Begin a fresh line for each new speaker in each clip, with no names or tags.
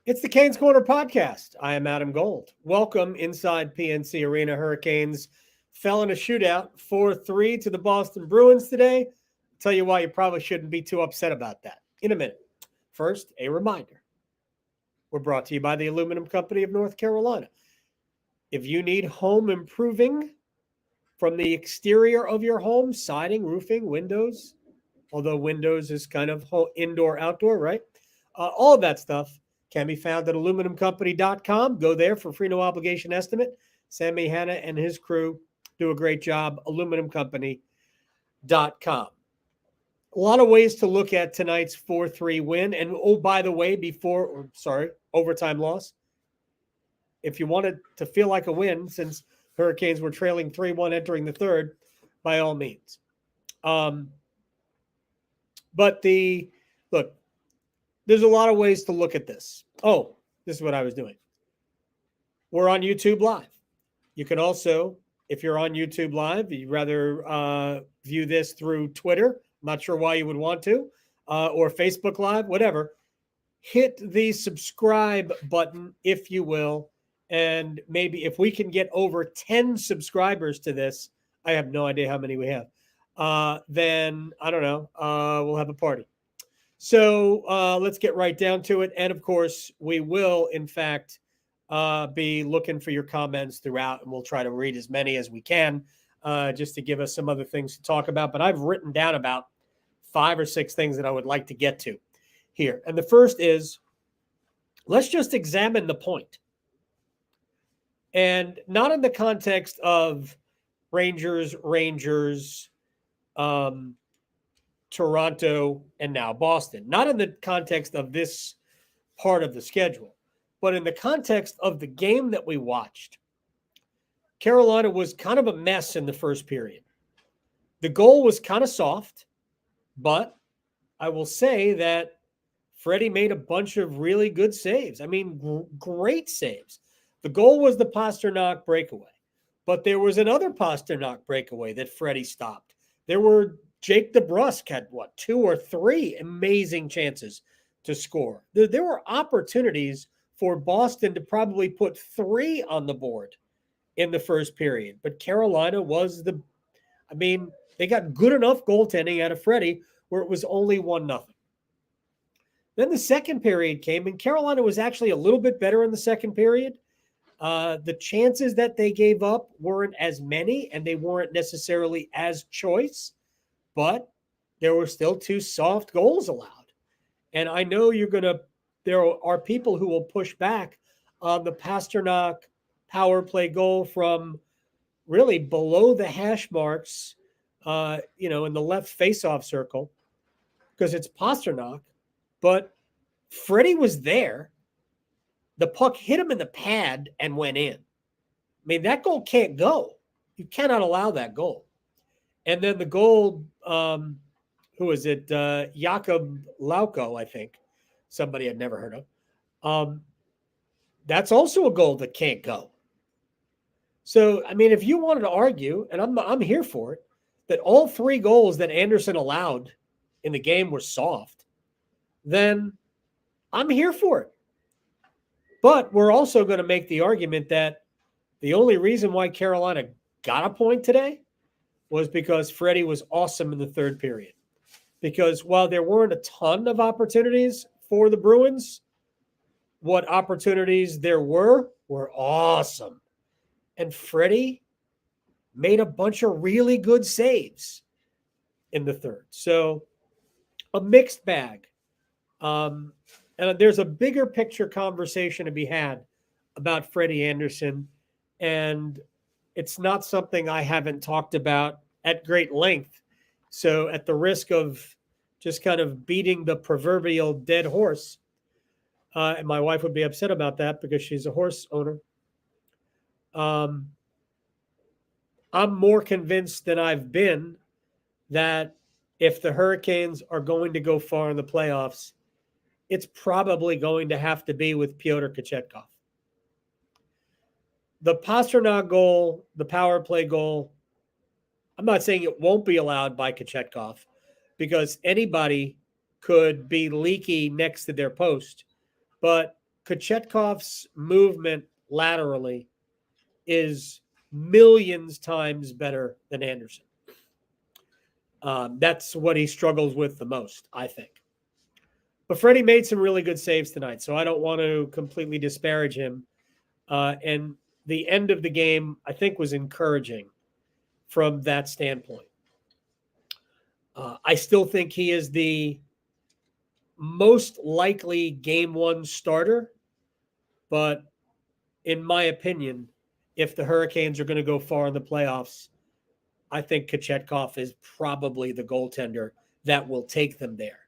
It's the Canes Corner podcast. I am Adam Gold. Welcome inside PNC Arena. Hurricanes fell in a shootout 4-3 to the Boston Bruins today. I'll tell you why you probably shouldn't be too upset about that in a minute. First, a reminder. We're brought to you by the Aluminum Company of North Carolina. If you need home improving from the exterior of your home, siding, roofing, windows, although windows is kind of indoor, outdoor, right? All of that stuff can be found at aluminumcompany.com. Go there for free, no obligation estimate. Sammy Hanna and his crew do a great job. Aluminumcompany.com. A lot of ways to look at tonight's 4-3 win. And oh, by the way, overtime loss. If you wanted to feel like a win, since Hurricanes were trailing 3-1 entering the third, by all means. But look, there's a lot of ways to look at this. Oh, this is what I was doing. We're on YouTube Live. You can also, if you're on YouTube Live, you'd rather view this through Twitter. I'm not sure why you would want to, or Facebook Live, whatever. Hit the subscribe button, if you will. And maybe if we can get over 10 subscribers to this, I have no idea how many we have. Then, I don't know, we'll have a party. So let's get right down to it. And of course, we will, in fact, be looking for your comments throughout, and we'll try to read as many as we can just to give us some other things to talk about. But I've written down about 5 or 6 things that I would like to get to here. And the first is, let's just examine the point. And not in the context of Rangers, Toronto, and now Boston. Not in the context of this part of the schedule, but in the context of the game that we watched. Carolina was kind of a mess in the first period. The goal was kind of soft, but I will say that Freddie made a bunch of really good saves. I mean, great saves. The goal was the Pastrnak breakaway, but there was another Pastrnak breakaway that Freddie stopped. There were Jake DeBrusk had, 2 or 3 amazing chances to score. There were opportunities for Boston to probably put 3 on the board in the first period. But Carolina they got good enough goaltending out of Freddie where it was only 1-0. Then the second period came, and Carolina was actually a little bit better in the second period. The chances that they gave up weren't as many, and they weren't necessarily as choice. But there were still 2 soft goals allowed. And I know there are people who will push back on the Pastrnak power play goal from really below the hash marks, in the left faceoff circle, because it's Pastrnak. But Freddie was there. The puck hit him in the pad and went in. I mean, that goal can't go. You cannot allow that goal. And then the goal, who is it? Jakub Lauko, I think. Somebody I'd never heard of. That's also a goal that can't go. So, I mean, if you wanted to argue, and I'm here for it, that all 3 goals that Anderson allowed in the game were soft, then I'm here for it. But we're also going to make the argument that the only reason why Carolina got a point today was because Freddie was awesome in the third period. Because while there weren't a ton of opportunities for the Bruins, what opportunities there were awesome. And Freddie made a bunch of really good saves in the third. So a mixed bag. And there's a bigger picture conversation to be had about Freddie Anderson. And it's not something I haven't talked about at great length. So at the risk of just kind of beating the proverbial dead horse, and my wife would be upset about that because she's a horse owner. I'm more convinced than I've been that if the Hurricanes are going to go far in the playoffs, it's probably going to have to be with Pyotr Kochetkov. The Pastrnak goal, the power play goal, I'm not saying it won't be allowed by Kochetkov because anybody could be leaky next to their post. But Kochetkov's movement laterally is millions times better than Anderson. That's what he struggles with the most, I think. But Freddie made some really good saves tonight, so I don't want to completely disparage him. And the end of the game, I think, was encouraging from that standpoint. I still think he is the most likely game one starter, but in my opinion, if the Hurricanes are going to go far in the playoffs, I think Kochetkov is probably the goaltender that will take them there.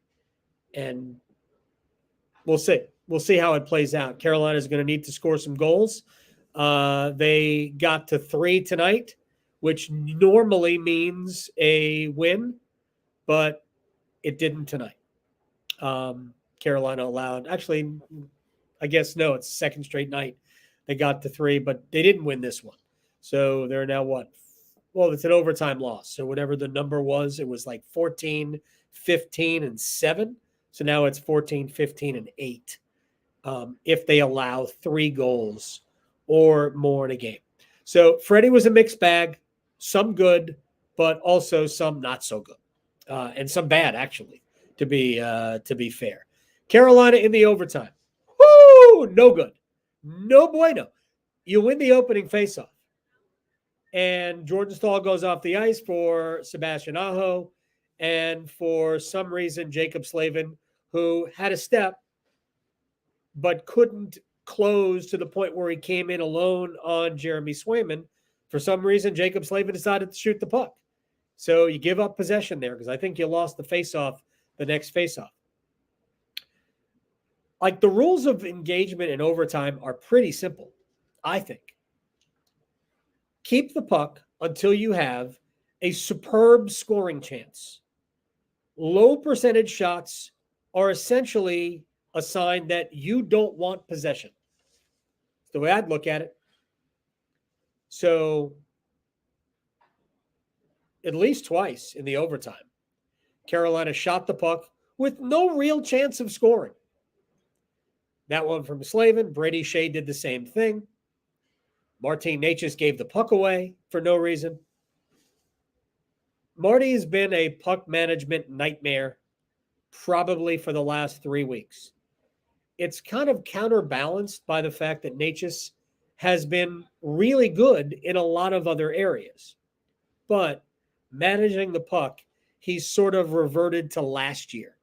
And we'll see. We'll see how it plays out. Carolina is going to need to score some goals. They got to 3 tonight, which normally means a win, but it didn't tonight. Carolina allowed, actually, I guess, no, it's second straight night. They got to 3, but they didn't win this one. So they're now what? Well, it's an overtime loss. So whatever the number was, it was like 14, 15, and 7. So now it's 14, 15, and 8 if they allow 3 goals or more in a game. So Freddie was a mixed bag, some good, but also some not so good, and some bad, actually, to be fair. Carolina in the overtime. Woo! No good. No bueno. You win the opening faceoff. And Jordan Staal goes off the ice for Sebastian Aho. And for some reason, Jacob Slavin, who had a step but couldn't close to the point where he came in alone on Jeremy Swayman, for some reason, Jacob Slavin decided to shoot the puck. So you give up possession there because I think you lost the faceoff, the next faceoff. Like, the rules of engagement in overtime are pretty simple, I think. Keep the puck until you have a superb scoring chance. Low percentage shots are essentially a sign that you don't want possession. That's the way I'd look at it. So at least twice in the overtime, Carolina shot the puck with no real chance of scoring. That one from Slavin. Brady Shea did the same thing. Martin Necas gave the puck away for no reason. Marty has been a puck management nightmare probably for the last 3 weeks. It's kind of counterbalanced by the fact that Necas has been really good in a lot of other areas. But managing the puck, he's sort of reverted to last year.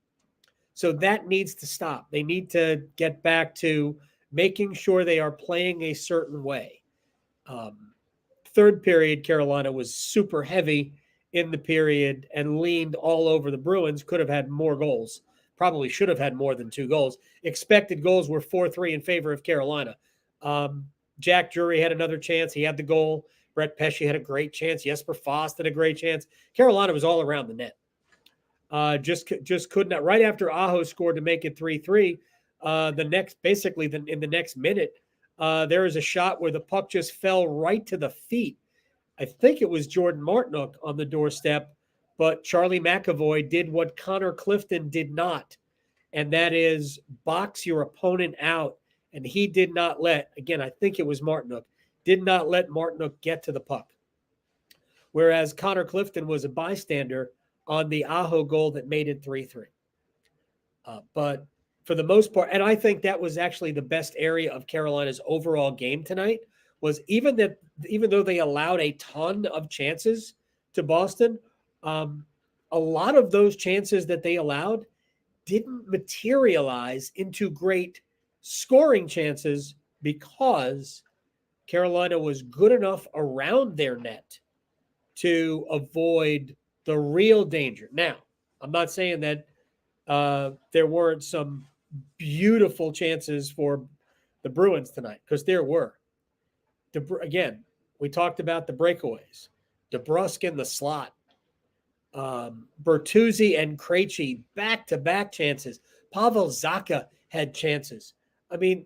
So that needs to stop. They need to get back to making sure they are playing a certain way. Third period, Carolina was super heavy in the period and leaned all over the Bruins. Could have had more goals. Probably should have had more than 2 goals. Expected goals were 4-3 in favor of Carolina. Jack Drury had another chance. He had the goal. Brett Pesce had a great chance. Jesper Fast had a great chance. Carolina was all around the net. Just could not. Right after Aho scored to make it 3-3, in the next minute, there was a shot where the puck just fell right to the feet. I think it was Jordan Martinook on the doorstep, but Charlie McAvoy did what Connor Clifton did not, and that is box your opponent out. And he did not I think it was Martinook, did not let Martinook get to the puck. Whereas Connor Clifton was a bystander on the Aho goal that made it 3-3. But for the most part, and I think that was actually the best area of Carolina's overall game tonight, was even though they allowed a ton of chances to Boston, a lot of those chances that they allowed didn't materialize into great scoring chances because Carolina was good enough around their net to avoid the real danger. Now, I'm not saying that there weren't some beautiful chances for the Bruins tonight, because there were. Again, we talked about the breakaways. DeBrusk in the slot. Bertuzzi and Krejci back-to-back chances. Pavel Zacha had chances. I mean,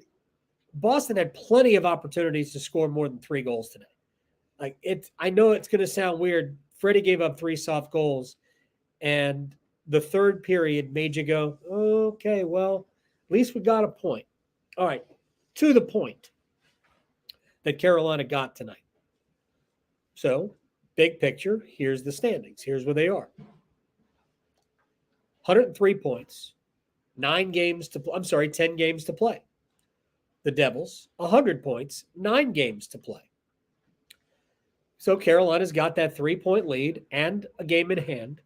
Boston had plenty of opportunities to score more than 3 goals tonight. I know it's going to sound weird. Freddie gave up 3 soft goals, and the third period made you go, okay, well, at least we got a point. All right, to the point that Carolina got tonight. So, big picture, here's the standings. Here's where they are. 103 points, 10 games to play. The Devils, 100 points, 9 games to play. So Carolina's got that 3-point lead and a game in hand.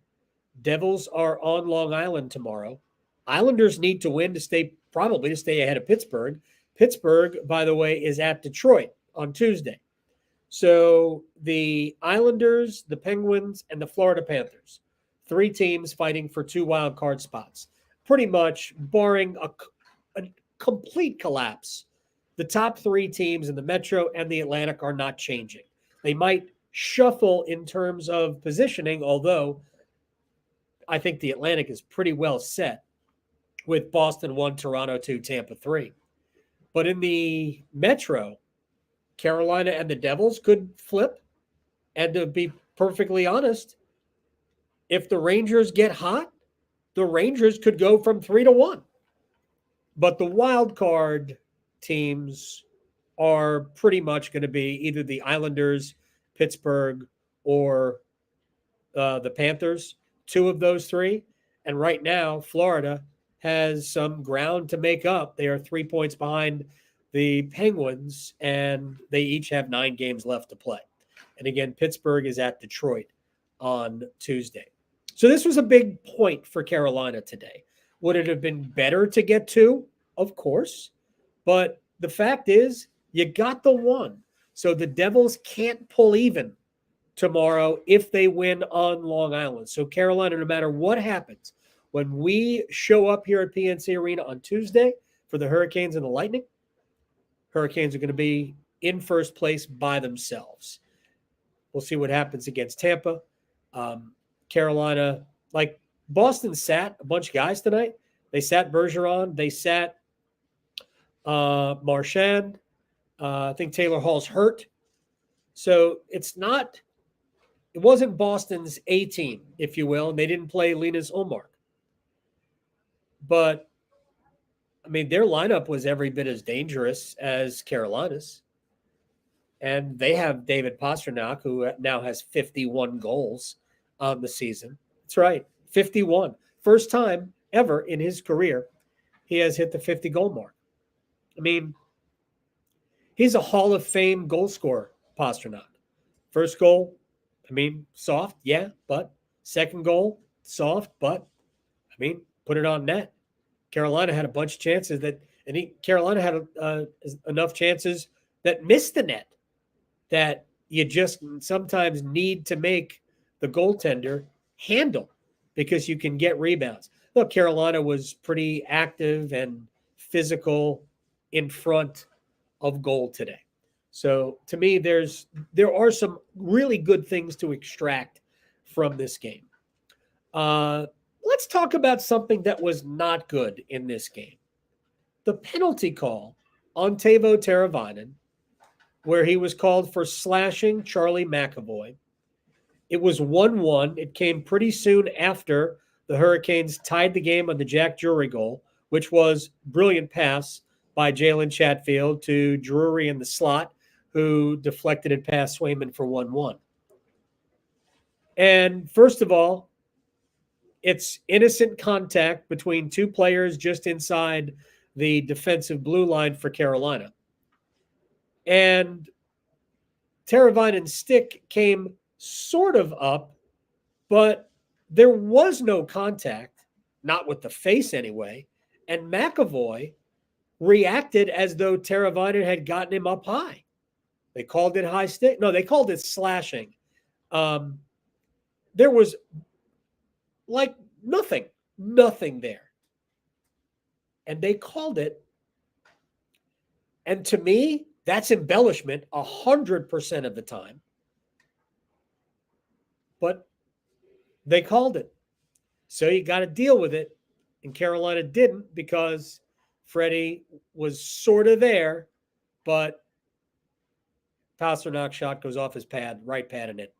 Devils are on Long Island tomorrow. Islanders need to win to stay ahead of Pittsburgh. Pittsburgh, by the way, is at Detroit on Tuesday. So the Islanders, the Penguins, and the Florida Panthers, 3 teams fighting for 2 wild card spots. Pretty much, barring a complete collapse, the top 3 teams in the Metro and the Atlantic are not changing. They might shuffle in terms of positioning, although I think the Atlantic is pretty well set with Boston 1, Toronto 2, Tampa 3. But in the Metro, Carolina and the Devils could flip. And to be perfectly honest, if the Rangers get hot, the Rangers could go from 3-1. But the wild card teams are pretty much going to be either the Islanders, Pittsburgh, or the Panthers, 2 of those 3. And right now, Florida has some ground to make up. They are 3 points behind the Penguins, and they each have 9 games left to play. And again, Pittsburgh is at Detroit on Tuesday. So this was a big point for Carolina today. Would it have been better to get 2? Of course. But the fact is, you got the 1. So the Devils can't pull even tomorrow if they win on Long Island. So Carolina, no matter what happens, when we show up here at PNC Arena on Tuesday for the Hurricanes and the Lightning, Hurricanes are going to be in first place by themselves. We'll see what happens against Tampa. Carolina, like Boston sat a bunch of guys tonight. They sat Bergeron. They sat Marchand. I think Taylor Hall's hurt. So it wasn't Boston's A team, if you will, and they didn't play Linus Ullmark. But, I mean, their lineup was every bit as dangerous as Carolina's. And they have David Pastrnak, who now has 51 goals on the season. That's right, 51. First time ever in his career he has hit the 50-goal mark. I mean, he's a Hall of Fame goal scorer, Pastrnak. First goal, I mean, soft, yeah, but second goal, soft, but, I mean, put it on net. Carolina had a bunch of chances Carolina had enough chances that missed the net that you just sometimes need to make the goaltender handle because you can get rebounds. Look, Carolina was pretty active and physical in front of goal today. So to me, there are some really good things to extract from this game. Let's talk about something that was not good in this game. The penalty call on Teuvo Teravainen, where he was called for slashing Charlie McAvoy. It was 1-1. It came pretty soon after the Hurricanes tied the game on the Jack Drury goal, which was brilliant pass by Jalen Chatfield to Drury in the slot, who deflected it past Swayman for 1-1. And first of all, it's innocent contact between 2 players just inside the defensive blue line for Carolina. And Teravainen's stick came sort of up, but there was no contact, not with the face anyway. And McAvoy reacted as though Teravainen had gotten him up high. They called it high stick. No, they called it slashing. There was like nothing there. And they called it. And to me, that's embellishment 100% of the time. But they called it. So you got to deal with it. And Carolina didn't because Freddie was sort of there, but Pasternak's shot goes off his pad, right pad in it.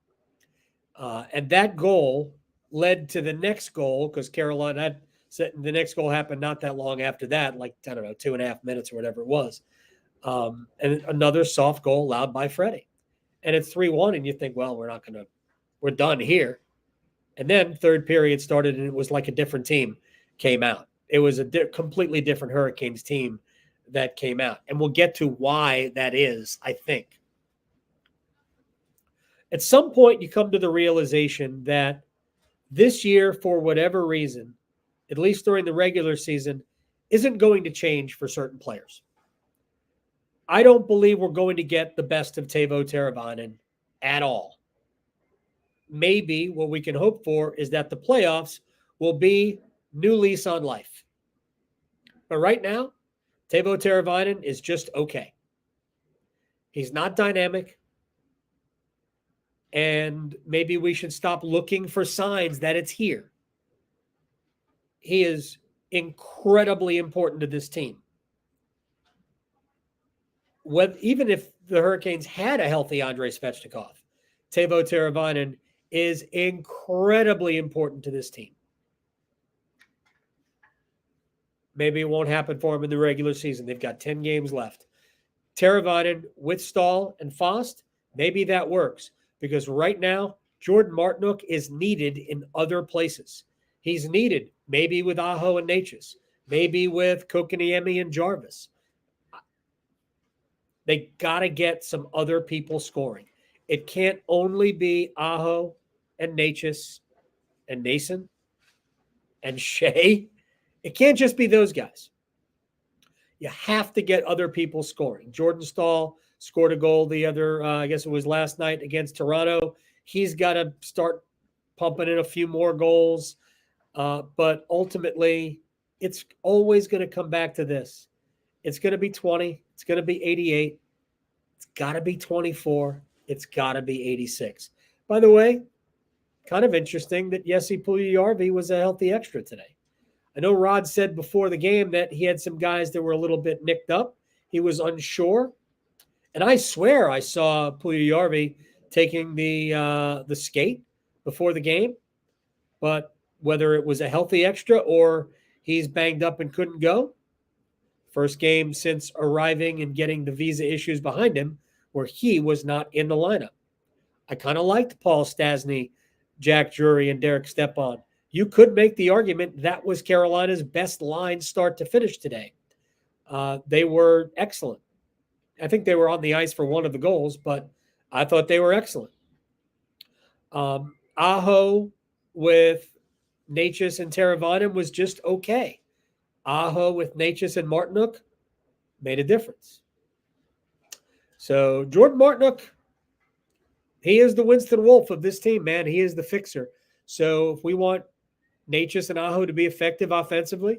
And that goal led to the next goal because the next goal happened not that long after that, like, I don't know, 2.5 minutes or whatever it was. And another soft goal allowed by Freddie. And it's 3-1, and you think, well, we're done here. And then third period started, and it was like a different team came out. It was a completely different Hurricanes team that came out. And we'll get to why that is, I think. At some point, you come to the realization that this year, for whatever reason, at least during the regular season, isn't going to change for certain players. I don't believe we're going to get the best of Teuvo Teravainen at all. Maybe what we can hope for is that the playoffs will be new lease on life. But right now, Teuvo Teravainen is just okay. He's not dynamic. And maybe we should stop looking for signs that it's here. He is incredibly important to this team. Even if the Hurricanes had a healthy Andrei Svechnikov, Teuvo Teravainen is incredibly important to this team. Maybe it won't happen for him in the regular season. They've got 10 games left. Teravainen with Stahl and Fost, maybe that works. Because right now, Jordan Martinook is needed in other places. He's needed maybe with Aho and Natchez, maybe with Kokoniemi and Jarvis. They got to get some other people scoring. It can't only be Aho and Natchez and Nason and Shea. It can't just be those guys. You have to get other people scoring. Jordan Stahl scored a goal the other, I guess it was last night against Toronto. He's got to start pumping in a few more goals. But ultimately, it's always going to come back to this. It's going to be 20. It's going to be 88. It's got to be 24. It's got to be 86. By the way, kind of interesting that Jesse Puljujärvi was a healthy extra today. I know Rod said before the game that he had some guys that were a little bit nicked up. He was unsure. And I swear I saw Puljujärvi taking the skate before the game. But whether it was a healthy extra or he's banged up and couldn't go, first game since arriving and getting the visa issues behind him where he was not in the lineup. I kind of liked Paul Stastny, Jack Drury, and Derek Stepan. You could make the argument that was Carolina's best line start to finish today. They were excellent. I think they were on the ice for one of the goals, but I thought they were excellent. Aho with Natchez and Teravainen was just okay. Aho with Natchez and Martinook made a difference. So Jordan Martinook, he is the Winston Wolf of this team, man. He is the fixer. So if we want Natchez and Aho to be effective offensively,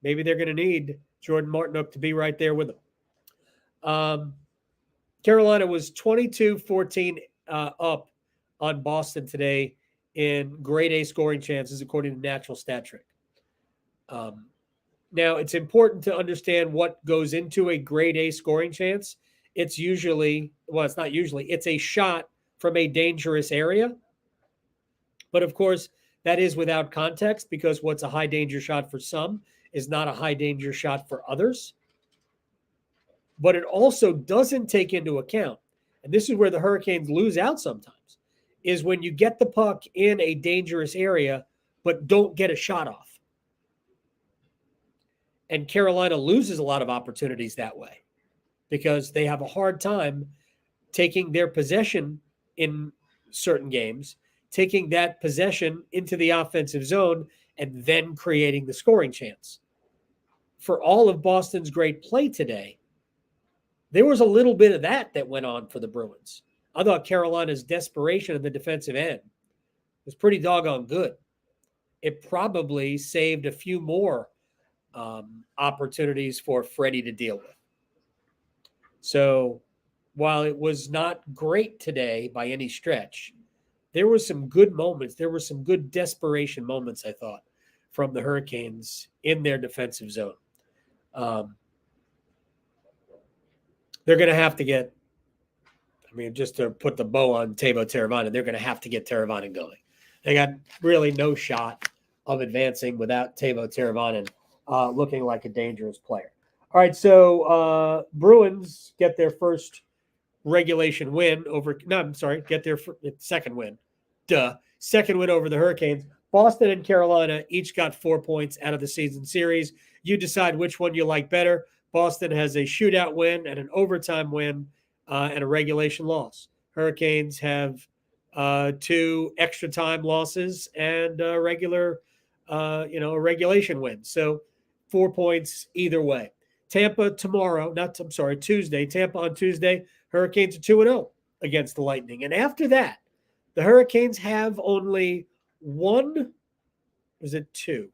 maybe they're going to need Jordan Martinook to be right there with them. Carolina was 22-14 up on Boston today in grade A scoring chances, according to Natural Stat Trick. Now, it's important to understand what goes into a grade A scoring chance. It's usually, well, it's not usually, it's a shot from a dangerous area. But of course, that is without context because what's a high danger shot for some is not a high danger shot for others. But it also doesn't take into account, and this is where the Hurricanes lose out sometimes, is when you get the puck in a dangerous area but don't get a shot off. And Carolina loses a lot of opportunities that way because they have a hard time taking their possession in certain games, taking that possession into the offensive zone, and then creating the scoring chance. For all of Boston's great play today, there was a little bit of that went on for the Bruins. I thought Carolina's desperation in the defensive end was pretty doggone good. It probably saved a few more opportunities for Freddie to deal with. So while it was not great today by any stretch, there were some good moments. There were some good desperation moments, I thought, from the Hurricanes in their defensive zone. They're going to have to get, just to put the bow on Teuvo Teravainen, they're going to have to get Teravainen going. They got really no shot of advancing without Teuvo Teravainen looking like a dangerous player. All right, so Bruins get their first regulation win over. No, I'm sorry, get their second win. Second win over the Hurricanes. Boston and Carolina each got 4 points out of the season series. You decide which one you like better. Boston has a shootout win and an overtime win and a regulation loss. Hurricanes have 2 extra time losses and a a regulation win. So 4 points either way. Tampa tomorrow, Tuesday. Tampa on Tuesday. Hurricanes are 2-0 against the Lightning. And after that, the Hurricanes have only one remaining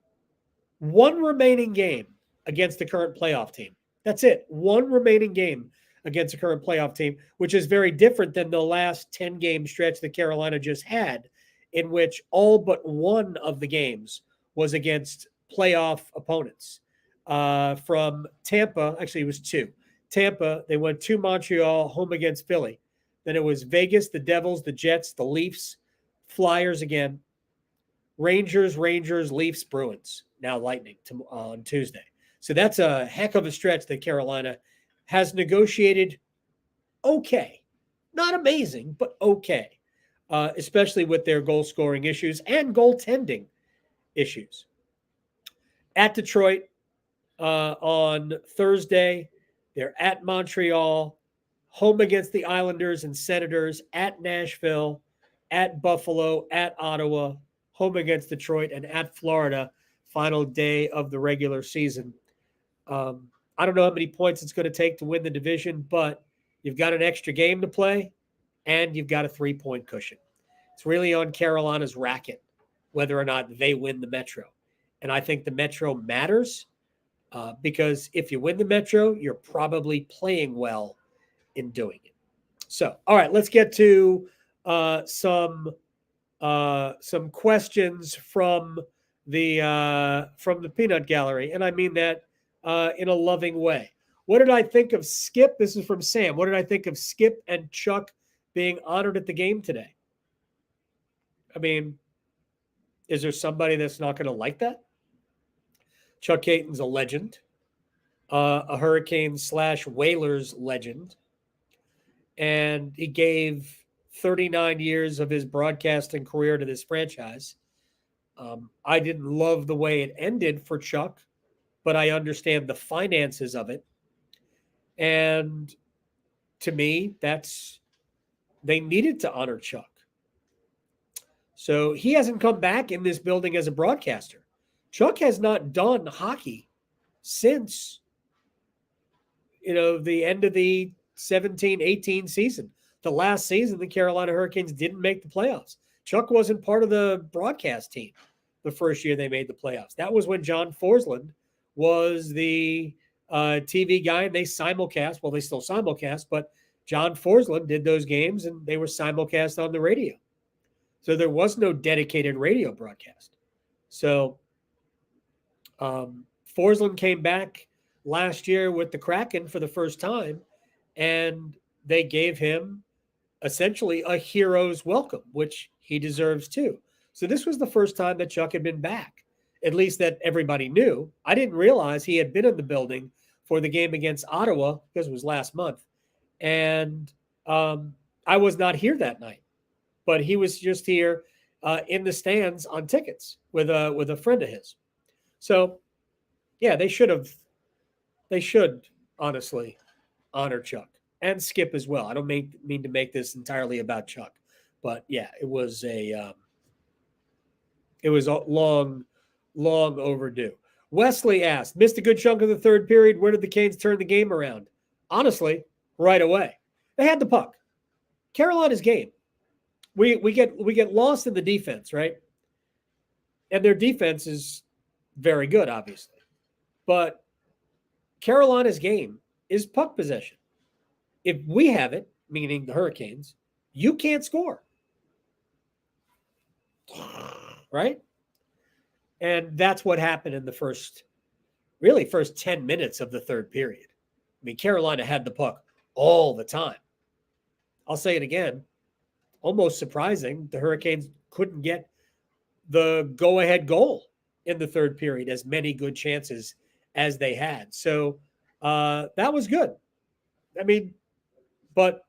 game against the current playoff team. That's it. One remaining game against the current playoff team, which is very different than the last 10-game stretch that Carolina just had, in which all but one of the games was against playoff opponents. From Tampa, actually it was 2. Tampa, they went to Montreal, home against Philly. Then it was Vegas, the Devils, the Jets, the Leafs, Flyers again, Rangers, Leafs, Bruins, now Lightning on Tuesday. So that's a heck of a stretch that Carolina has negotiated okay. Not amazing, but okay, especially with their goal-scoring issues and goaltending issues. At Detroit on Thursday, they're at Montreal, home against the Islanders and Senators, at Nashville, at Buffalo, at Ottawa, home against Detroit, and at Florida, final day of the regular season. I don't know how many points it's going to take to win the division, but you've got an extra game to play, and you've got a 3-point cushion. It's really on Carolina's racket whether or not they win the Metro. And I think the Metro matters because if you win the Metro, you're probably playing well in doing it. So, all right, let's get to some questions from the peanut gallery, and I mean that in a loving way. What did I think of Skip? This is from Sam. What did I think of Skip and Chuck being honored at the game today? I mean, is there somebody that's not going to like that? Chuck Caton's a legend, a Hurricanes/Whalers legend, and he gave 39 years of his broadcasting career to this franchise. I didn't love the way it ended for Chuck, but I understand the finances of it. And to me, they needed to honor Chuck. So he hasn't come back in this building as a broadcaster. Chuck has not done hockey since, the end of the 17-18 season. The last season, the Carolina Hurricanes didn't make the playoffs. Chuck wasn't part of the broadcast team the first year they made the playoffs. That was when John Forsland was the TV guy, and they simulcast. Well, they still simulcast, but John Forsland did those games, and they were simulcast on the radio. So there was no dedicated radio broadcast. So Forsland came back last year with the Kraken for the first time, and they gave him essentially a hero's welcome, which he deserves too. So this was the first time that Chuck had been back, at least that everybody knew. I didn't realize he had been in the building for the game against Ottawa because it was last month. And I was not here that night, but he was just here in the stands on tickets with a friend of his. So, yeah, they should honestly honor Chuck and Skip as well. I don't mean to make this entirely about Chuck, but yeah, it was a long overdue. Wesley asked, missed a good chunk of the third period. Where did the Canes turn the game around? Honestly, right away. They had the puck. Carolina's game. We get lost in the defense, right? And their defense is very good, obviously. But Carolina's game is puck possession. If we have it, meaning the Hurricanes, you can't score. Right? And that's what happened in the first 10 minutes of the third period. I mean, Carolina had the puck all the time. I'll say it again. Almost surprising the Hurricanes couldn't get the go-ahead goal in the third period, as many good chances as they had. So That was good. I mean, but,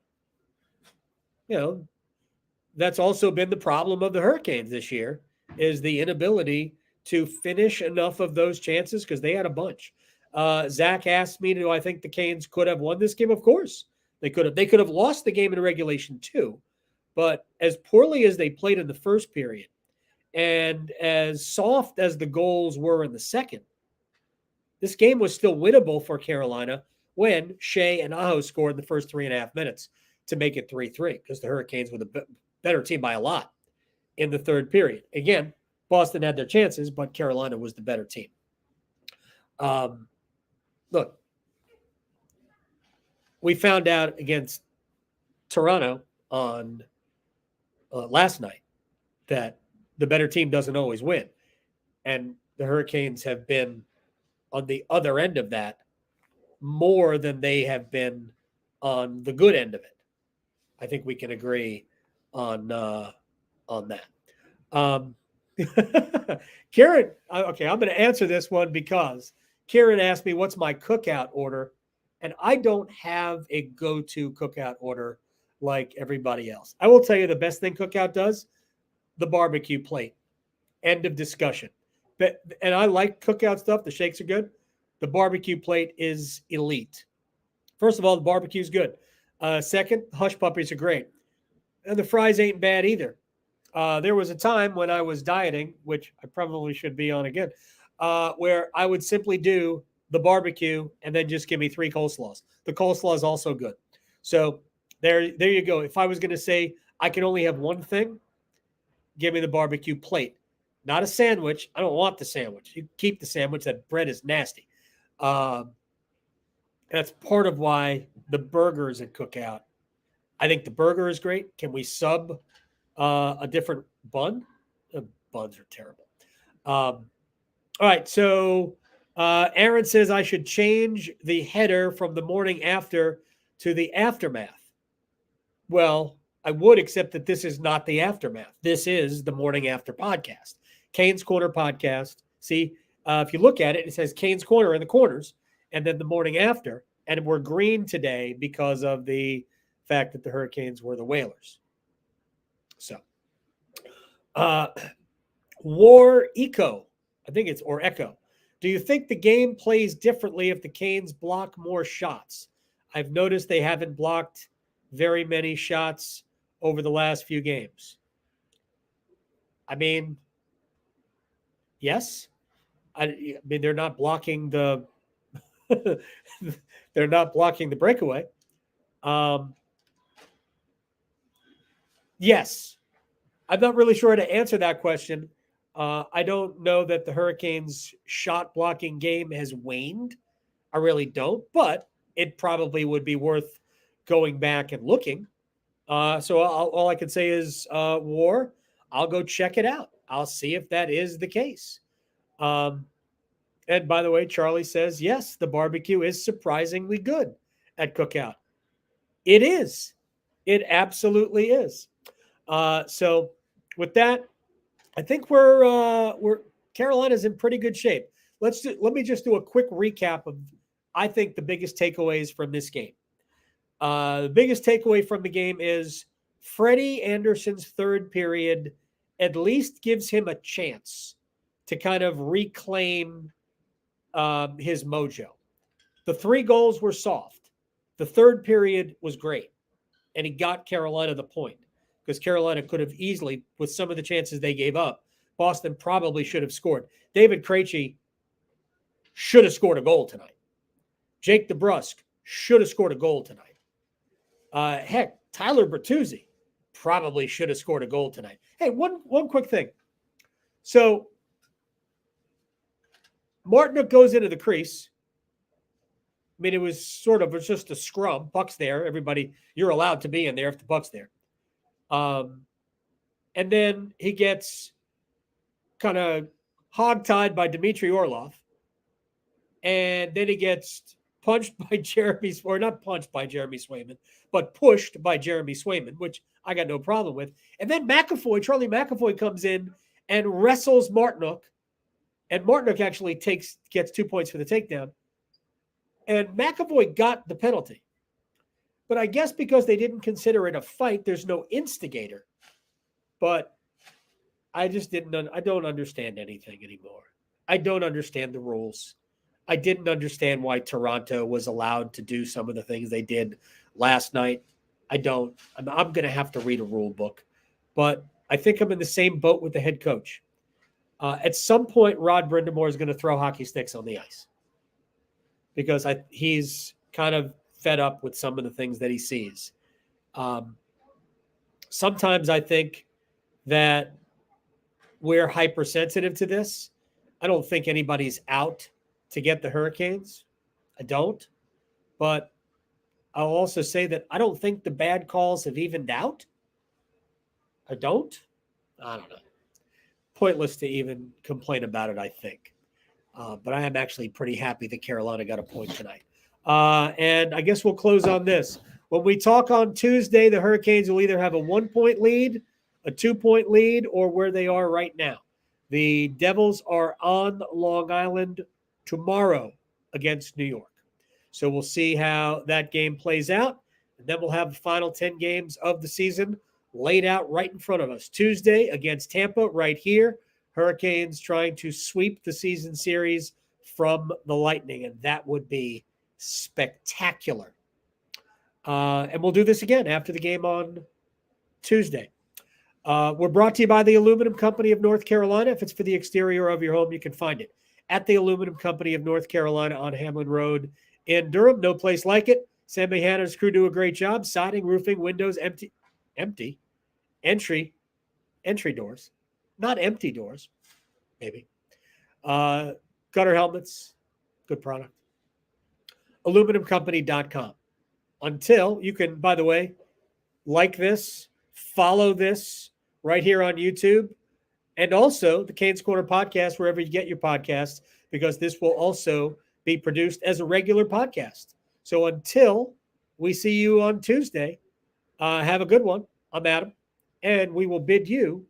that's also been the problem of the Hurricanes this year is the inability to finish enough of those chances because they had a bunch. Zach asked me, do I think the Canes could have won this game? Of course they could have. They could have lost the game in regulation too. But as poorly as they played in the first period and as soft as the goals were in the second, this game was still winnable for Carolina when Shea and Aho scored in the first 3.5 minutes to make it 3-3 because the Hurricanes were the better team by a lot in the third period. Again, Boston had their chances, but Carolina was the better team. Look, we found out against Toronto on last night that the better team doesn't always win. And the Hurricanes have been on the other end of that more than they have been on the good end of it. I think we can agree on that. Karen, okay, I'm going to answer this one because Karen asked me, what's my cookout order? And I don't have a go-to cookout order like everybody else. I will tell you the best thing cookout does, the barbecue plate. End of discussion. And I like cookout stuff. The shakes are good. The barbecue plate is elite. First of all, the barbecue is good. Second, hush puppies are great. And the fries ain't bad either. There was a time when I was dieting, which I probably should be on again, where I would simply do the barbecue and then just give me 3 coleslaws. The coleslaw is also good. So there you go. If I was going to say I can only have one thing, give me the barbecue plate. Not a sandwich. I don't want the sandwich. You keep the sandwich. That bread is nasty. That's part of why the burgers at Cookout. I think the burger is great. Can we sub a different bun? The buns are terrible. All right. So Aaron says I should change the header from the morning after to the aftermath. Well, I would, except that this is not the aftermath. This is the morning after podcast. Canes Corner podcast. See, if you look at it, it says Canes Corner in the corners and then the morning after. And we're green today because of the fact that the Hurricanes were the Whalers. So, War Eco, I think it's, or Echo. Do you think the game plays differently if the Canes block more shots? I've noticed they haven't blocked very many shots over the last few games. I mean, yes. I mean, they're not blocking the they're not blocking the breakaway. Yes. I'm not really sure how to answer that question. I don't know that the Hurricanes' shot blocking game has waned. I really don't, but it probably would be worth going back and looking. So all I can say is, War, I'll go check it out. I'll see if that is the case. And by the way, Charlie says, yes, the barbecue is surprisingly good at Cookout. It is. It absolutely is. So with that, I think we're Carolina's in pretty good shape. Let me just do a quick recap of, I think, the biggest takeaways from this game. The biggest takeaway from the game is Freddie Anderson's third period at least gives him a chance to kind of reclaim his mojo. The 3 goals were soft. The third period was great, and he got Carolina the point because Carolina could have easily, with some of the chances they gave up, Boston probably should have scored. David Krejci should have scored a goal tonight. Jake DeBrusk should have scored a goal tonight. Heck, Tyler Bertuzzi probably should have scored a goal tonight. Hey, one quick thing. So Martinook goes into the crease. I mean, it was just a scrum. Puck's there. Everybody, you're allowed to be in there if the puck's there. And then he gets kind of hogtied by Dmitry Orlov. And then he gets punched by not punched by Jeremy Swayman, but pushed by Jeremy Swayman, which I got no problem with. And then Charlie McAvoy comes in and wrestles Martinook. And Martinook actually gets 2 points for the takedown. And McAvoy got the penalty. But I guess because they didn't consider it a fight, there's no instigator. But I just I don't understand anything anymore. I don't understand the rules. I didn't understand why Toronto was allowed to do some of the things they did last night. I don't. I'm going to have to read a rule book. But I think I'm in the same boat with the head coach. At some point, Rod Brindamore is going to throw hockey sticks on the ice because he's kind of fed up with some of the things that he sees. Sometimes I think that we're hypersensitive to this. I don't think anybody's out to get the Hurricanes. I don't. But I'll also say that I don't think the bad calls have evened out. I don't know. Pointless to even complain about it, I think. But I am actually pretty happy that Carolina got a point tonight. And I guess we'll close on this. When we talk on Tuesday, the Hurricanes will either have a 1-point lead, a 2-point lead, or where they are right now. The Devils are on Long Island tomorrow against New York. So we'll see how that game plays out. And then we'll have the final 10 games of the season laid out right in front of us. Tuesday against Tampa right here. Hurricanes trying to sweep the season series from the Lightning, and that would be spectacular. And we'll do this again after the game on Tuesday. We're brought to you by the Aluminum Company of North Carolina. If it's for the exterior of your home, you can find it at the Aluminum Company of North Carolina on Hamlin Road in Durham. No place like it. Sam Mahana's crew do a great job. Siding, roofing, windows, entry doors, not empty doors, maybe. Gutter helmets, good product. Aluminumcompany.com. Until you can, by the way, like this, follow this right here on YouTube, and also the Canes Corner podcast, wherever you get your podcasts, because this will also be produced as a regular podcast. So until we see you on Tuesday, have a good one. I'm Adam, and we will bid you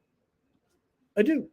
adieu.